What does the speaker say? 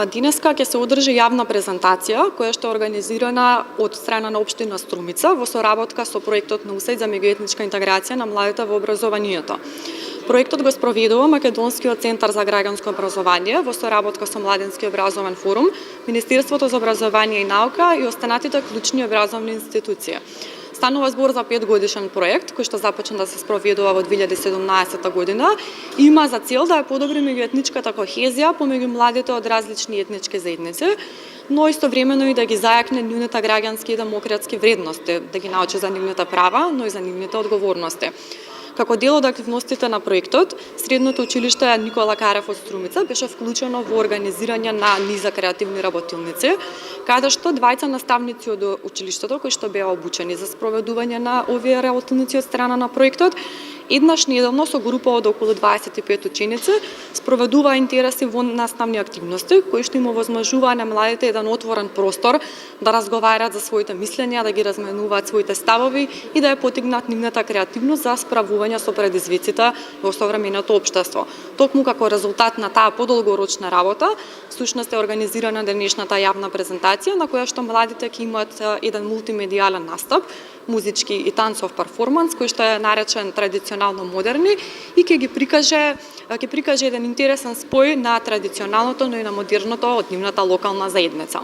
Денеска ќе се одржи јавна презентација која што е организирана од страна на општина Струмица во соработка со проектот на УСАИД за меѓуетничка интеграција на младите во образованието. Проектот го спроведува Македонскиот центар за граѓанско образование во соработка со Младински образовен форум, Министерството за образование и наука и останатите клучни образовни институции. Станува збор за 5-годишен проект кој што започна да се спроведува во 2017 година и има за цел да ја подобри меѓуетничката кохезија помеѓу младите од различни етнички заедници, но истовремено и да ги зајакне нивните граѓански и демократски вредности, да ги научи за нивните права, но и за нивните одговорности. Како дел од активностите на проектот, Средното училиште Никола Карев од Струмица беше вклучено во организирање на низ за креативни работилници, каде што двајца наставници од училиштето кои што беа обучени за спроведување на овие работилници од страна на проектот, еднаш неделно со група од околу 25 ученици спроведуваа интереси во наставни активности кои што им овозможуваа на младите еден отворен простор да разговараат за своите мислења, да ги разменуваат своите ставови и да ја потигнат нивната креативност за справување со предизвиците во современото општество. Токму како резултат на таа подолгорочна работа, всушност е организирана денешната јавна презентација на која што младите ќе имаат еден мултимедијален настап, музички и танцов перформанс кој што е наречен традиционално модерни и ќе прикаже еден интересен спој на традиционалното, но и на модерното од нивната локална заедница.